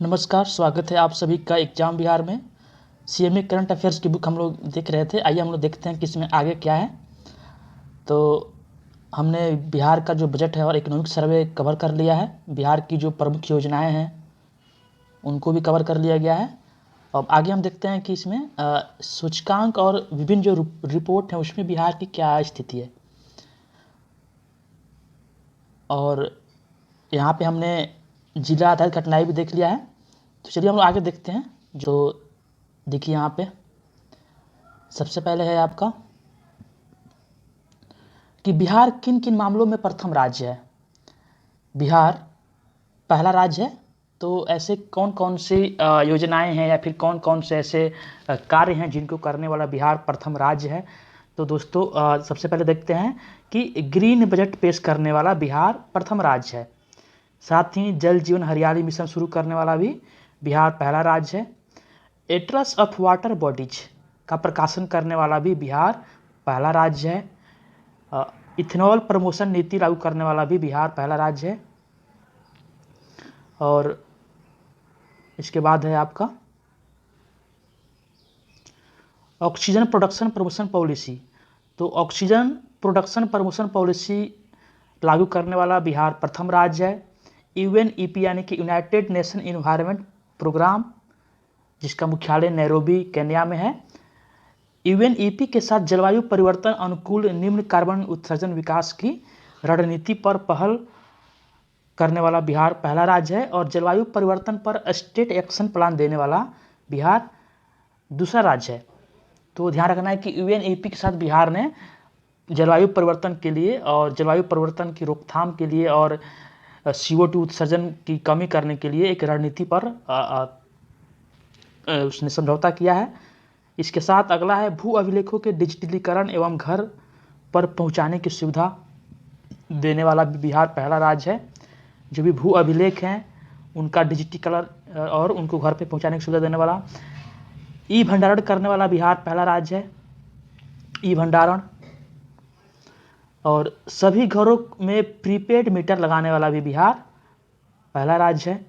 नमस्कार, स्वागत है आप सभी का एग्जाम बिहार में। सीएमए करंट अफेयर्स की बुक हम लोग देख रहे थे। आइए हम लोग देखते हैं कि इसमें आगे क्या है। तो हमने बिहार का जो बजट है और इकोनॉमिक सर्वे कवर कर लिया है। बिहार की जो प्रमुख योजनाएं हैं उनको भी कवर कर लिया गया है। अब आगे हम देखते हैं कि इसमें सूचकांक और विभिन्न जो रिपोर्ट हैं उसमें बिहार की क्या स्थिति है। और यहाँ पे हमने जिला आधारित घटनाएँ भी देख लिया है। तो चलिए हम लोग आगे देखते हैं। जो देखिए यहाँ पे सबसे पहले है आपका कि बिहार किन किन मामलों में प्रथम राज्य है। बिहार पहला राज्य है। तो ऐसे कौन कौन सी योजनाएं हैं या फिर कौन कौन से ऐसे कार्य हैं जिनको करने वाला बिहार प्रथम राज्य है। तो दोस्तों सबसे पहले देखते हैं कि ग्रीन बजट पेश करने वाला बिहार प्रथम राज्य है। साथ ही जल जीवन हरियाली मिशन शुरू करने वाला भी बिहार पहला राज्य है। एट्लस ऑफ वाटर बॉडीज का प्रकाशन करने वाला भी बिहार पहला राज्य है। इथेनॉल प्रमोशन नीति लागू करने वाला भी बिहार पहला राज्य है। और इसके बाद है आपका ऑक्सीजन प्रोडक्शन प्रमोशन पॉलिसी। तो ऑक्सीजन प्रोडक्शन प्रमोशन पॉलिसी लागू करने वाला बिहार प्रथम राज्य है। यूएनईपी यानी कि यूनाइटेड नेशन इन्वायरमेंट प्रोग्राम, जिसका मुख्यालय नैरोबी केन्या में है। यूएनईपी के साथ जलवायु परिवर्तन अनुकूल निम्न कार्बन उत्सर्जन विकास की रणनीति पर पहल करने वाला बिहार पहला राज्य है। और जलवायु परिवर्तन पर स्टेट एक्शन प्लान देने वाला बिहार दूसरा राज्य है। तो ध्यान रखना है कि यूएनईपी के साथ बिहार ने जलवायु परिवर्तन के लिए और जलवायु परिवर्तन की रोकथाम के लिए और CO2 उत्सर्जन की कमी करने के लिए एक रणनीति पर उसने समझौता किया है। इसके साथ अगला है भू अभिलेखों के डिजिटलीकरण एवं घर पर पहुंचाने की सुविधा देने वाला बिहार पहला राज्य है। जो भी भू अभिलेख हैं उनका डिजिटलीकरण और उनको घर पे पहुंचाने की सुविधा देने वाला। ई भंडारण करने वाला बिहार पहला राज्य है। ई भंडारण और सभी घरों में प्रीपेड मीटर लगाने वाला भी बिहार पहला राज्य है।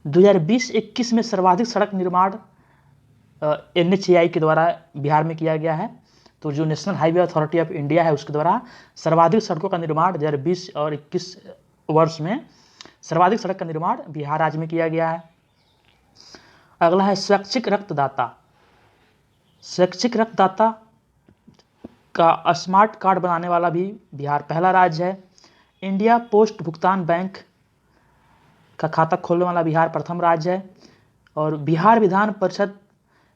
2020-21 में सर्वाधिक सड़क निर्माण NHAI के द्वारा बिहार में किया गया है। तो जो national highway authority of India है उसके द्वारा सर्वाधिक सड़कों का निर्माण 2020 और 21 वर्ष में सर्वाधिक सड़क का निर्माण बिहार राज्य में किया गया है। अगला है स्वैच्छिक रक्तदाता। स्वैच्छिक रक्तदाता का स्मार्ट कार्ड बनाने वाला भी बिहार पहला राज्य है। इंडिया पोस्ट भुगतान बैंक का खाता खोलने वाला बिहार प्रथम राज्य है। और बिहार विधान परिषद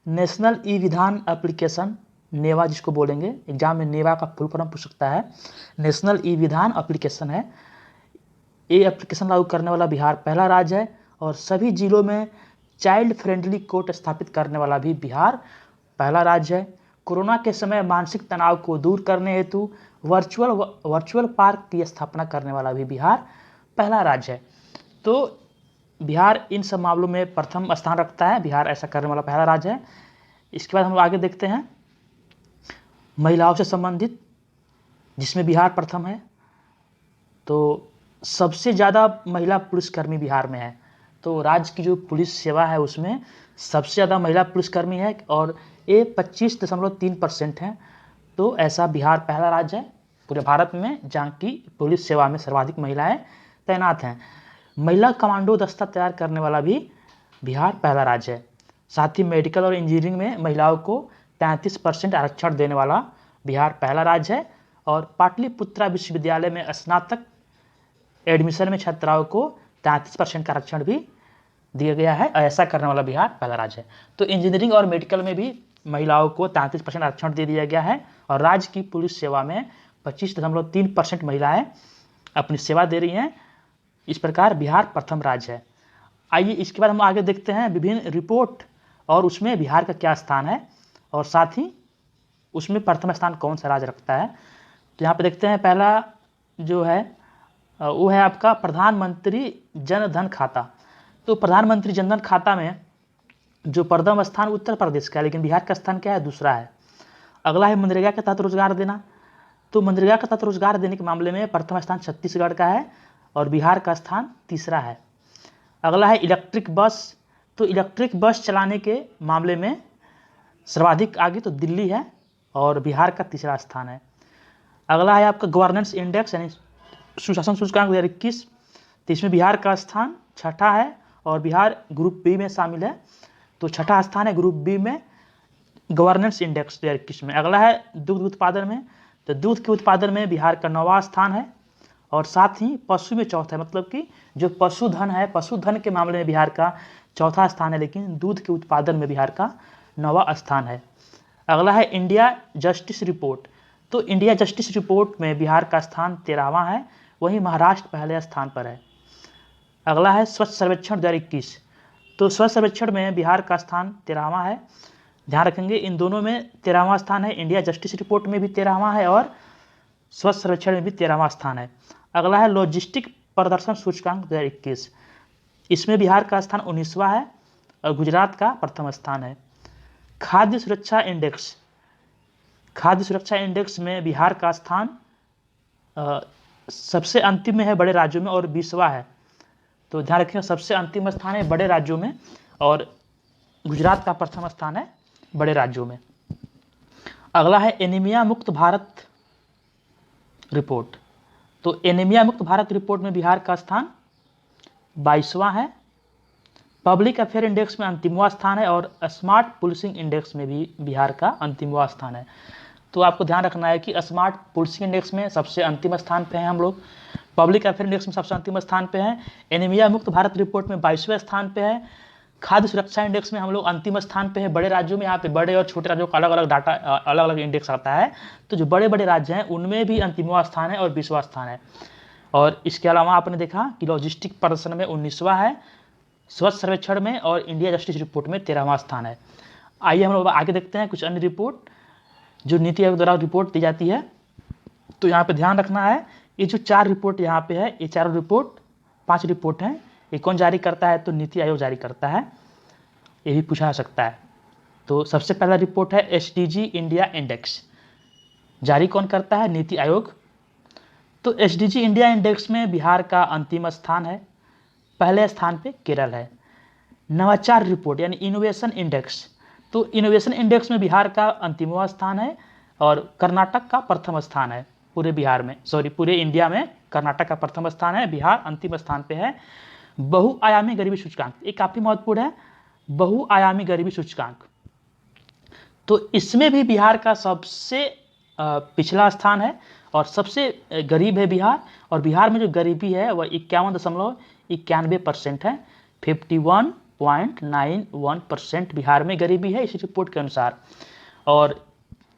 नेशनल ई विधान एप्लीकेशन, नेवा जिसको बोलेंगे, एग्जाम में नेवा का फुल फॉर्म पूछ सकता है। नेशनल ई विधान एप्लीकेशन है। ये एप्लीकेशन लागू करने वाला बिहार पहला राज्य है। और सभी जिलों में चाइल्ड फ्रेंडली कोर्ट स्थापित करने वाला भी बिहार पहला राज्य है। कोरोना के समय मानसिक तनाव को दूर करने हेतु वर्चुअल पार्क की स्थापना करने वाला भी बिहार पहला राज्य है। तो बिहार इन सब मामलों में प्रथम स्थान रखता है। बिहार ऐसा करने वाला पहला राज्य है। इसके बाद हम लोग आगे देखते हैं महिलाओं से संबंधित, जिसमें बिहार प्रथम है। तो सबसे ज़्यादा महिला पुलिसकर्मी बिहार में है। तो राज्य की जो पुलिस सेवा है उसमें सबसे ज़्यादा महिला पुलिसकर्मी है और ये 25.3% है। तो ऐसा बिहार पहला राज्य है पूरे भारत में जहाँ की पुलिस सेवा में सर्वाधिक महिलाएं तैनात हैं। महिला कमांडो दस्ता तैयार करने वाला भी बिहार पहला राज्य है। साथ ही मेडिकल और इंजीनियरिंग में महिलाओं को 33% आरक्षण देने वाला बिहार पहला राज्य है। और पाटलिपुत्रा विश्वविद्यालय में स्नातक एडमिशन में छात्राओं को 33% का आरक्षण भी दिया गया है। ऐसा करने वाला बिहार पहला राज्य है। तो इंजीनियरिंग और मेडिकल में भी महिलाओं को 33% आरक्षण दे दिया गया है। और राज्य की पुलिस सेवा में 25.3% महिलाएं अपनी सेवा दे रही हैं। इस प्रकार बिहार प्रथम राज्य है। आइए इसके बाद हम आगे देखते हैं विभिन्न रिपोर्ट और उसमें बिहार का क्या स्थान है और साथ ही उसमें प्रथम स्थान कौन सा राज्य रखता है। तो यहाँ पे देखते हैं पहला जो है वो है आपका प्रधानमंत्री जन धन खाता। तो प्रधानमंत्री जन धन खाता में जो प्रथम स्थान उत्तर प्रदेश का है, लेकिन बिहार का स्थान क्या है, दूसरा है। अगला है मनरेगा के तहत रोजगार देना। तो मनरेगा के तहत रोजगार देने के मामले में प्रथम स्थान छत्तीसगढ़ का है और बिहार का स्थान तीसरा है। अगला है इलेक्ट्रिक बस। तो इलेक्ट्रिक बस चलाने के मामले में सर्वाधिक आगे तो दिल्ली है और बिहार का तीसरा स्थान है। अगला है आपका गवर्नेंस इंडेक्स यानी सुशासन सूचकांक 2021। तो इसमें बिहार का स्थान छठा है और बिहार ग्रुप बी में शामिल है। तो छठा स्थान है ग्रुप बी में गवर्नेंस इंडेक्स 2021 में। अगला है दुग्ध उत्पादन में। तो दूध के उत्पादन में बिहार का 9वां स्थान है और साथ ही पशु में चौथा है, मतलब कि जो पशुधन है, पशुधन के मामले में बिहार का चौथा स्थान है, लेकिन दूध के उत्पादन में बिहार का 9वां स्थान है। अगला है इंडिया जस्टिस रिपोर्ट। तो इंडिया जस्टिस रिपोर्ट में बिहार का स्थान 13वां है, वहीं महाराष्ट्र पहले स्थान पर है। अगला है स्वच्छ सर्वेक्षण 2021। तो स्वच्छ सर्वेक्षण में बिहार का स्थान 13वां है। ध्यान रखेंगे इन दोनों में 13वां स्थान है, इंडिया जस्टिस रिपोर्ट में भी 13वां है और स्वच्छ सर्वेक्षण में भी 13वां स्थान है। अगला है लॉजिस्टिक प्रदर्शन सूचकांक 2021। इसमें बिहार का स्थान 19वां है और गुजरात का प्रथम स्थान है। खाद्य सुरक्षा इंडेक्स, खाद्य सुरक्षा इंडेक्स में बिहार का स्थान सबसे अंतिम में है बड़े राज्यों में और 20वां है। तो ध्यान रखिएगा सबसे अंतिम स्थान है बड़े राज्यों में और गुजरात का प्रथम स्थान है बड़े राज्यों में। अगला है एनीमिया मुक्त भारत रिपोर्ट। तो एनीमिया मुक्त भारत रिपोर्ट में बिहार का स्थान 22वां है। पब्लिक अफेयर इंडेक्स में अंतिमवां स्थान है और स्मार्ट पुलिसिंग इंडेक्स में भी बिहार का अंतिमवां स्थान है। तो आपको ध्यान रखना है कि स्मार्ट पुलिसिंग इंडेक्स में सबसे अंतिम स्थान पे हैं हम लोग, पब्लिक अफेयर इंडेक्स में सबसे अंतिम स्थान पे हैं, एनीमिया मुक्त भारत रिपोर्ट में 22वें स्थान पे है, खाद्य सुरक्षा इंडेक्स में हम लोग अंतिम स्थान पे हैं बड़े राज्यों में। यहाँ पे बड़े और छोटे राज्यों का अलग अलग डाटा, अलग अलग इंडेक्स आता है। तो जो बड़े बड़े राज्य हैं उनमें भी अंतिमवां स्थान है और 20वां स्थान है। और इसके अलावा आपने देखा कि लॉजिस्टिक प्रदर्शन में 19वां है, स्वच्छ सर्वेक्षण में और इंडिया जस्टिस रिपोर्ट में 13वां स्थान है। आइए हम लोग आगे देखते हैं कुछ अन्य रिपोर्ट जो नीति आयोग द्वारा रिपोर्ट दी जाती है। तो यहाँ पे ध्यान रखना है ये जो 4 रिपोर्ट यहाँ पे है, ये चारों रिपोर्ट 5 रिपोर्ट हैं, ये कौन जारी करता है? तो नीति आयोग जारी करता है, ये भी पूछा जा सकता है। तो सबसे पहला रिपोर्ट है एसडीजी इंडिया इंडेक्स, जारी कौन करता है? नीति आयोग। तो एसडीजी इंडिया इंडेक्स में बिहार का अंतिम स्थान है, पहले स्थान पे केरल है। नवाचार रिपोर्ट यानी इनोवेशन इंडेक्स, तो इनोवेशन इंडेक्स में बिहार का अंतिमवां स्थान है और कर्नाटक का प्रथम स्थान है पूरे बिहार में, पूरे इंडिया में कर्नाटक का प्रथम स्थान है, बिहार अंतिम स्थान पे है। बहुआयामी गरीबी सूचकांक, ये काफ़ी महत्वपूर्ण है, बहुआयामी गरीबी सूचकांक। तो इसमें भी बिहार का सबसे पिछला स्थान है और सबसे गरीब है बिहार, और बिहार में जो गरीबी है वह 51.91% है, 51.91% बिहार में गरीबी है इस रिपोर्ट के अनुसार। और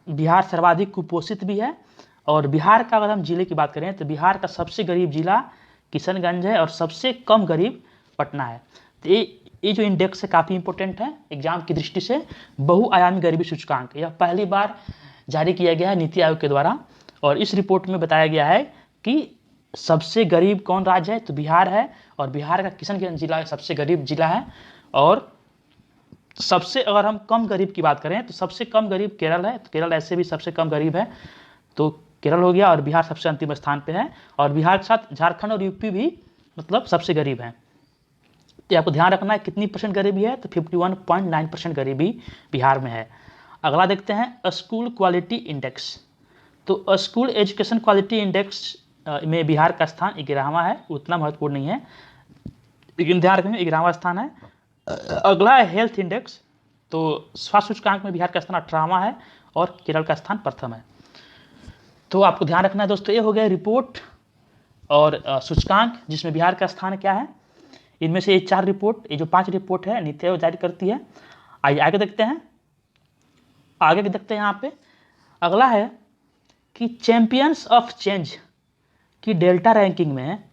बिहार सर्वाधिक कुपोषित भी है। और बिहार का अगर हम जिले की बात करें तो बिहार का सबसे गरीब जिला किशनगंज है और सबसे कम गरीब पटना है। तो ये जो इंडेक्स है काफ़ी इंपॉर्टेंट है एग्जाम की दृष्टि से। बहुआयामी गरीबी सूचकांक यह पहली बार जारी किया गया है नीति आयोग के द्वारा और इस रिपोर्ट में बताया गया है कि सबसे गरीब कौन राज्य है? तो बिहार है और बिहार का किशनगंज जिला सबसे गरीब जिला है। और सबसे अगर हम कम गरीब की बात करें तो सबसे कम गरीब केरल है, तो केरल ऐसे भी सबसे कम गरीब है, तो केरल हो गया और बिहार सबसे अंतिम स्थान पे है। और बिहार के साथ झारखंड और यूपी भी मतलब सबसे गरीब हैं। तो आपको ध्यान रखना है कितनी % गरीबी है? तो 51.9% गरीबी बिहार में है। अगला देखते हैं स्कूल क्वालिटी इंडेक्स। तो स्कूल एजुकेशन क्वालिटी इंडेक्स में बिहार का स्थान 11वां है, उतना महत्वपूर्ण नहीं है लेकिन ध्यान रखेंगे 11वां स्थान है। अगला है हेल्थ इंडेक्स। तो स्वास्थ्य सूचकांक में बिहार का स्थान 18वां है और केरल का स्थान प्रथम है। तो आपको ध्यान रखना है दोस्तों, ये हो गया रिपोर्ट और सूचकांक जिसमें बिहार का स्थान क्या है। इनमें से ये 4 रिपोर्ट, ये जो 5 रिपोर्ट है नीति आयोग जारी करती है। आइए आगे देखते हैं, यहाँ पे अगला है कि चैंपियंस ऑफ चेंज की डेल्टा रैंकिंग में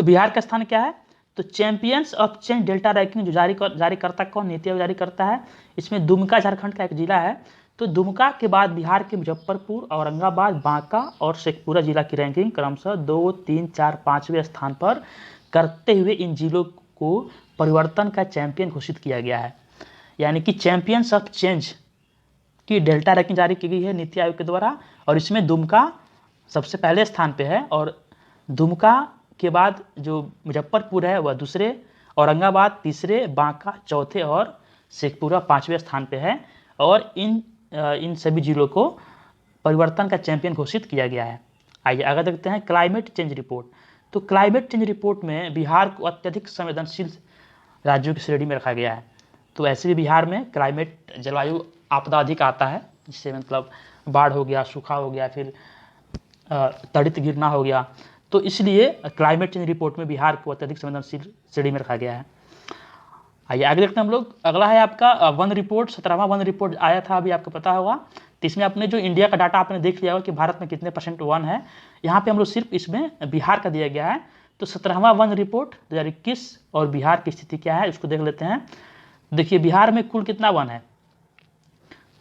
बिहार का स्थान क्या है? तो champions of change delta ranking जो जारी करता कौन? नीति आयोग जारी करता है। इसमें दुमका झारखंड का एक जिला है। तो दुमका के बाद बिहार के मुजफ्फरपुर, औरंगाबाद, बांका और शेखपुरा जिला की रैंकिंग क्रमशः 2, 3, 4, 5वें स्थान पर करते हुए इन जिलों को परिवर्तन का चैंपियन घोषित किया गया है। यानी कि चैंपियंस ऑफ चेंज की डेल्टा रैंकिंग जारी की गई है नीति आयोग के द्वारा और इसमें दुमका सबसे पहले स्थान पे है और दुमका के बाद जो मुजफ्फरपुर है वह दूसरे, औरंगाबाद तीसरे, बांका चौथे और शेखपुरा 5वें स्थान पे है। और इन सभी जिलों को परिवर्तन का चैंपियन घोषित किया गया है। आइए आगे देखते हैं क्लाइमेट चेंज रिपोर्ट। तो क्लाइमेट चेंज रिपोर्ट में बिहार को अत्यधिक संवेदनशील राज्यों की श्रेणी में रखा गया है। तो ऐसे भी बिहार में क्लाइमेट जलवायु आपदा अधिक आता है, जिससे मतलब बाढ़ हो गया, सूखा हो गया, फिर तड़ित गिरना हो गया। तो इसलिए क्लाइमेट चेंज रिपोर्ट में बिहार को अत्यधिक संवेदनशील श्रेणी में रखा गया है। आइए आगे देखते हैं हम लोग। अगला है आपका वन रिपोर्ट, 17वां वन रिपोर्ट आया था, अभी आपको पता होगा। तो इसमें अपने जो इंडिया का डाटा आपने देख लिया होगा कि भारत में कितने % वन है। यहाँ पे हम लोग सिर्फ इसमें बिहार का दिया गया है। तो 17वां वन रिपोर्ट 2021 और बिहार की स्थिति क्या है उसको देख लेते हैं। देखिए बिहार में कुल कितना वन है।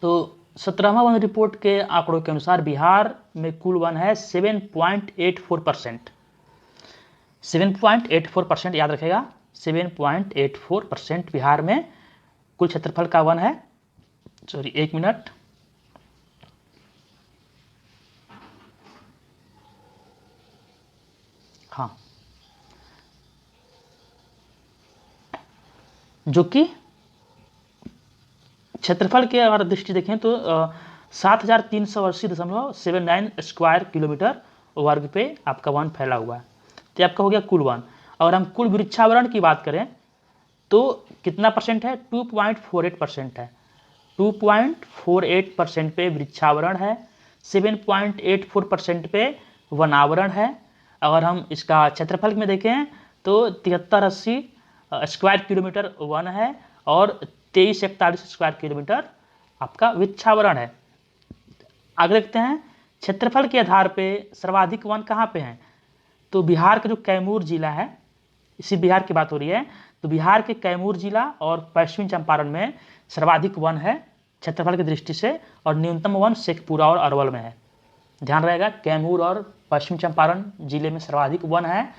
तो 17वां वन रिपोर्ट के आंकड़ों के अनुसार बिहार में कुल वन है 7.84%। 7.84% याद रखेगा, 7.84% बिहार में कुल क्षेत्रफल का वन है। Sorry, 1 minute. हाँ, जो कि क्षेत्रफल के अगर दृष्टि देखें तो 7380.79 स्क्वायर किलोमीटर वर्ग पे आपका वन फैला हुआ है। तो आपका हो गया कुल वन। और हम कुल वृक्षावरण की बात करें तो कितना % है, 2.48% है। 2.48% पे वृक्षावरण है, 7.84% पे वनावरण है। अगर हम इसका क्षेत्रफल में देखें तो 7380 स्क्वायर किलोमीटर वन है और 2341 स्क्वायर किलोमीटर आपका वृक्षावरण है। आगे देखते हैं क्षेत्रफल के आधार पे सर्वाधिक वन कहाँ पे हैं। तो बिहार का जो कैमूर जिला है, इसी बिहार की बात हो रही है, तो बिहार के कैमूर जिला और पश्चिमी चंपारण में सर्वाधिक वन है क्षेत्रफल की दृष्टि से, और न्यूनतम वन शेखपुरा और अरवल में है। ध्यान रहेगा, कैमूर और पश्चिमी चंपारण जिले में सर्वाधिक वन है,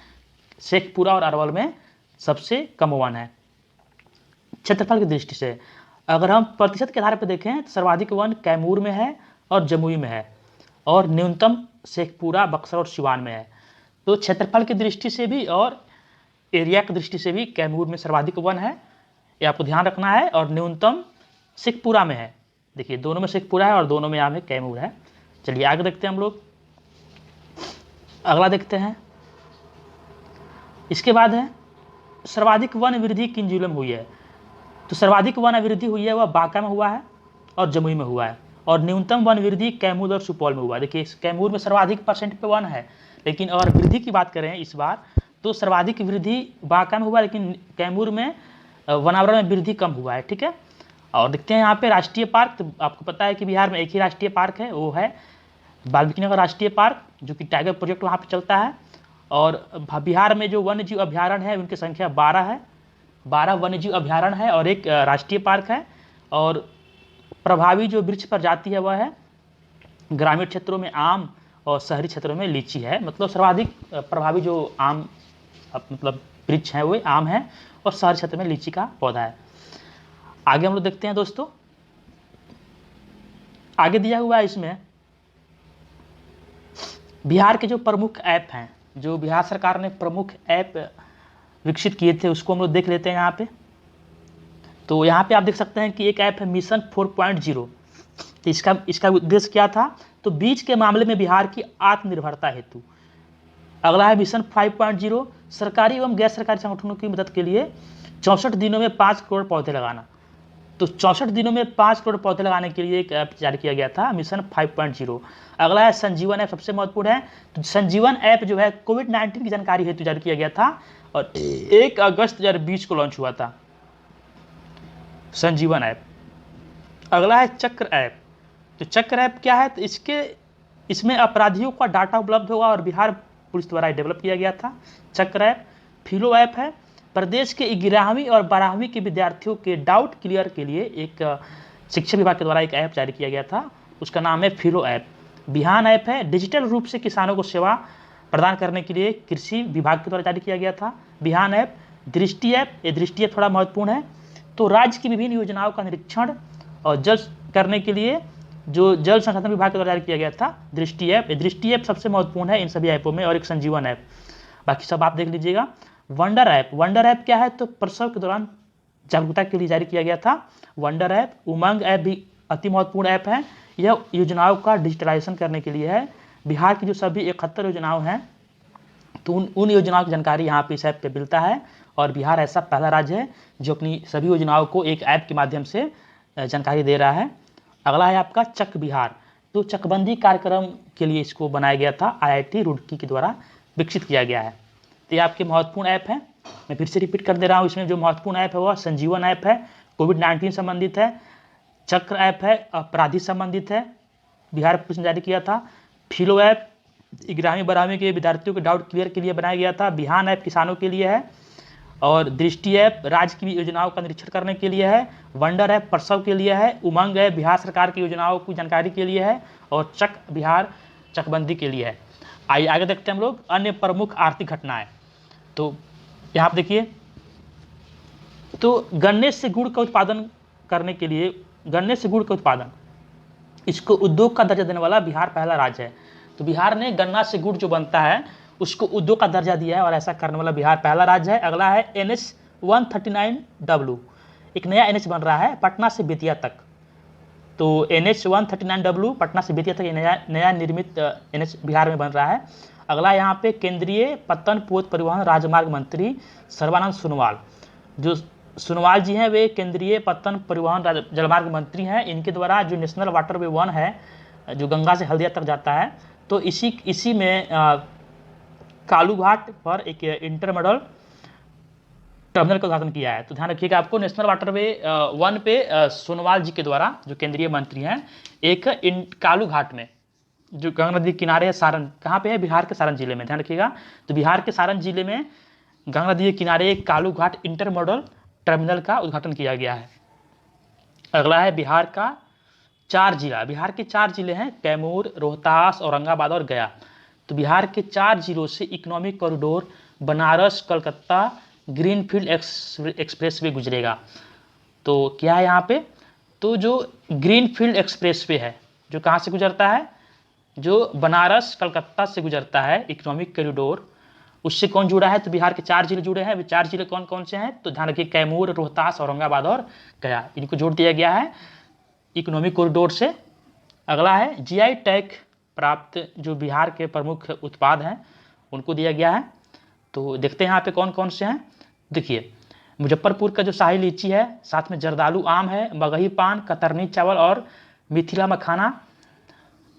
शेखपुरा और अरवल में सबसे कम वन है क्षेत्रफल की दृष्टि से। अगर हम प्रतिशत के आधार पर देखें तो सर्वाधिक वन कैमूर में है और जमुई में है, और न्यूनतम शेखपुरा, बक्सर और सिवान में है। तो क्षेत्रफल की दृष्टि से भी और एरिया की दृष्टि से भी कैमूर में सर्वाधिक वन है, ये आपको ध्यान रखना है। और न्यूनतम शेखपुरा में है। देखिए दोनों में शेखपुरा है और दोनों में यहाँ में कैमूर है। चलिए आगे देखते हैं हम लोग। अगला देखते हैं, इसके बाद है सर्वाधिक वन वृद्धि किन जिलों में हुई है। तो सर्वाधिक वन वृद्धि हुई है वह बांका में हुआ है और जमुई में हुआ है, और न्यूनतम वन वृद्धि कैमूर और सुपौल में हुआ है। देखिए कैमूर में सर्वाधिक % पे वन है, लेकिन अगर वृद्धि की बात करें इस बार तो सर्वाधिक वृद्धि बांका में हुआ, लेकिन कैमूर में वनावरण में वृद्धि कम हुआ है। ठीक है। और देखते हैं यहाँ पे राष्ट्रीय पार्क। तो आपको पता है कि बिहार में एक ही राष्ट्रीय पार्क है, वो है वाल्मीकिनगर राष्ट्रीय पार्क, जो कि टाइगर प्रोजेक्ट वहाँ पे चलता है। और बिहार में जो वन्य जीव अभ्यारण्य है उनकी संख्या 12 है। 12 वन्य जीव अभ्यारण्य है और एक राष्ट्रीय पार्क है। और प्रभावी जो वृक्ष प्रजाति है वह है ग्रामीण क्षेत्रों में आम और शहरी क्षेत्रों में लीची है। मतलब सर्वाधिक प्रभावी जो आम मतलब वृक्ष है वो आम है, और शहरी क्षेत्र में लीची का पौधा है। आगे हम लोग देखते हैं दोस्तों, आगे दिया हुआ है इसमें बिहार के जो प्रमुख ऐप हैं, जो बिहार सरकार ने प्रमुख ऐप विकसित किए थे उसको हम लोग देख लेते हैं यहाँ पे। तो यहाँ पे आप देख सकते हैं कि एक ऐप है मिशन 4.0। तो इसका उद्देश्य क्या था, तो बीज के मामले में बिहार की आत्मनिर्भरता हेतु। अगला है मिशन 5.0, सरकारी एवं गैर सरकारी संगठनों की मदद के लिए 64 दिनों में 5 करोड़ पौधे लगाना। तो 64 दिनों में 5 करोड़ पौधे लगाने के लिए एक ऐप जारी किया गया था, मिशन 5.0। अगला है संजीवन ऐप, सबसे महत्वपूर्ण है। तो संजीवन ऐप जो है कोविड-19 की जानकारी हेतु जारी किया गया था और 1 अगस्त 2020 को लॉन्च हुआ था संजीवन ऐप। अगला है चक्र ऐप। तो चक्र ऐप क्या है, तो इसमें अपराधियों का डाटा उपलब्ध होगा और बिहार पुलिस द्वारा डेवलप किया गया था। चक्र ऐप फिलो ऐप है, प्रदेश के 11वीं और 12वीं के विद्यार्थियों के डाउट क्लियर के लिए एक शिक्षा विभाग के द्वारा एक ऐप जारी किया गया था, उसका नाम है फिलो ऐप। बिहान ऐप है, डिजिटल रूप से किसानों को सेवा प्रदान करने के लिए कृषि विभाग के द्वारा जारी किया गया था बिहान ऐप। दृष्टि ऐप, ये दृष्टि ऐप थोड़ा महत्वपूर्ण है। तो राज्य की विभिन्न योजनाओं का निरीक्षण और जज करने के लिए जो जल संसाधन विभाग के द्वारा जारी किया गया था दृष्टि ऐप। दृष्टि ऐप सबसे महत्वपूर्ण है इन सभी ऐपों में। और एक संजीवन ऐप, बाकी सब आप देख लीजिएगा। वंडर ऐप क्या है, तो प्रसव के दौरान जागरूकता के लिए जारी किया गया था वंडर ऐप। उमंग ऐप भी अति महत्वपूर्ण ऐप है, यह योजनाओं का डिजिटलाइजेशन करने के लिए है। बिहार की जो सभी 71 योजनाओं हैं, तो उन योजनाओं की जानकारी यहाँ पे इस ऐप पे मिलता है, और बिहार ऐसा पहला राज्य है जो अपनी सभी योजनाओं को एक ऐप के माध्यम से जानकारी दे रहा है। अगला है आपका चक बिहार, तो चकबंदी कार्यक्रम के लिए इसको बनाया गया था, IIT रुड़की के द्वारा विकसित किया गया है। तो ये आपके महत्वपूर्ण ऐप है, मैं फिर से रिपीट कर दे रहा हूँ। इसमें जो महत्वपूर्ण ऐप है वह संजीवन ऐप है, कोविड-19 संबंधित है। चक्र ऐप है, अपराधी संबंधित है, बिहार पुलिस ने जारी किया था। फिलो ऐप 11वीं 12वीं के विद्यार्थियों के डाउट क्लियर के लिए बनाया गया था। बिहान ऐप किसानों के लिए है, और दृष्टि ऐप राज्य की योजनाओं का निरीक्षण करने के लिए है। वंडर ऐप प्रसव के लिए है। उमंग ऐप बिहार सरकार की योजनाओं की जानकारी के लिए है, और चक बिहार चकबंदी के लिए है। आइए आगे देखते हैं हम लोग अन्य प्रमुख आर्थिक घटनाएं। तो यहाँ पे देखिए, तो गन्ने से गुड़ का उत्पादन करने के लिए, गन्ने से गुड़ का उत्पादन, इसको उद्योग का दर्जा देने वाला बिहार पहला राज्य है। तो बिहार ने गन्ना से गुड़ जो बनता है उसको उद्योग का दर्जा दिया है, और ऐसा करने वाला बिहार पहला राज्य है। अगला है NH 139W, एक नया NH बन रहा है पटना से बेतिया तक। तो NH 139W पटना से बेतिया तक नया निर्मित NH बिहार में बन रहा है। अगला यहाँ पे केंद्रीय पत्तन पोत परिवहन राजमार्ग मंत्री सर्बानंद सोनोवाल, जो सोनोवाल जी हैं वे केंद्रीय पत्तन परिवहन जलमार्ग मंत्री हैं। इनके द्वारा जो नेशनल वाटरवे 1 है जो गंगा से हल्दिया तक जाता है, तो इसी में कालूघाट पर एक इंटरमोडल टर्मिनल का उद्घाटन किया है। तो ध्यान रखिएगा, आपको नेशनल वाटरवे 1 पे सोनोवाल जी के द्वारा जो केंद्रीय मंत्री हैं, एक कालूघाट में जो गंगा नदी किनारे है, सारण कहाँ पे है, बिहार के सारण जिले में, ध्यान रखिएगा। तो बिहार के सारण जिले में गंगा नदी के किनारे कालूघाट इंटरमोडल टर्मिनल का उद्घाटन किया गया है। अगला है बिहार का 4 जिला, बिहार के 4 जिले हैं कैमूर, रोहतास, औरंगाबाद और गया। तो बिहार के 4 जिलों से economic corridor Banaras Calcutta greenfield expressway गुजरेगा। तो क्या है यहाँ पे, तो जो ग्रीनफील्ड एक्सप्रेसवे है जो कहाँ से गुजरता है, जो बनारस कलकत्ता से गुजरता है इकोनॉमिक कॉरिडोर, उससे कौन जुड़ा है, तो बिहार के 4 जिले जुड़े हैं। वे 4 जिले कौन कौन से हैं, तो ध्यान रखिए कैमूर, रोहतास, औरंगाबाद और गया, इनको जोड़ दिया गया है इकोनॉमिक कॉरिडोर से। अगला है GI टैग प्राप्त जो बिहार के प्रमुख उत्पाद हैं उनको दिया गया है। तो देखते हैं यहाँ पे कौन कौन से हैं। देखिए, मुजफ्फरपुर का जो शाही लीची है, साथ में जर्दालू आम है, मगही पान, कतरनी चावल और मिथिला मखाना,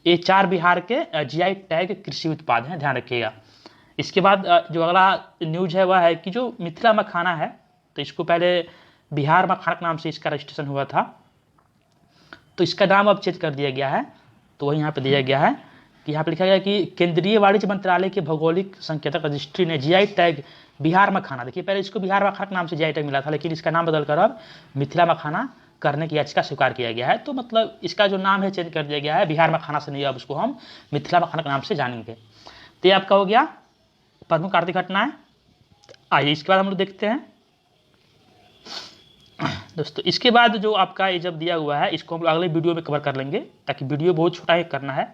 ये 4 बिहार के GI टैग कृषि उत्पाद हैं, ध्यान रखिएगा। इसके बाद जो अगला न्यूज है वह है कि जो मिथिला मखाना है, तो इसको पहले बिहार मखाना के नाम से इसका रजिस्ट्रेशन हुआ था, तो इसका नाम अब चेंज कर दिया गया है। तो वही यहाँ पे दिया गया है कि यहाँ पे लिखा गया कि केंद्रीय वाणिज्य मंत्रालय के भौगोलिक संकेतक रजिस्ट्री ने GI टैग बिहार मखाना, देखिए पहले इसको बिहार मखाना के नाम से GI टैग मिला था, लेकिन इसका नाम बदलकर अब मिथिला मखाना करने की याचिका स्वीकार किया गया है। तो मतलब इसका जो नाम है चेंज कर दिया गया है, बिहार मखाना से नहीं, अब उसको हम मिथिला मखाना के नाम से जानेंगे। तो ये आपका हो गया प्रमुख आर्थिक घटनाएं। आइए इसके बाद हम लोग देखते हैं दोस्तों, इसके बाद जो आपका ये जब दिया हुआ है इसको हम अगले वीडियो में कवर कर लेंगे, ताकि वीडियो बहुत छोटा ही करना है।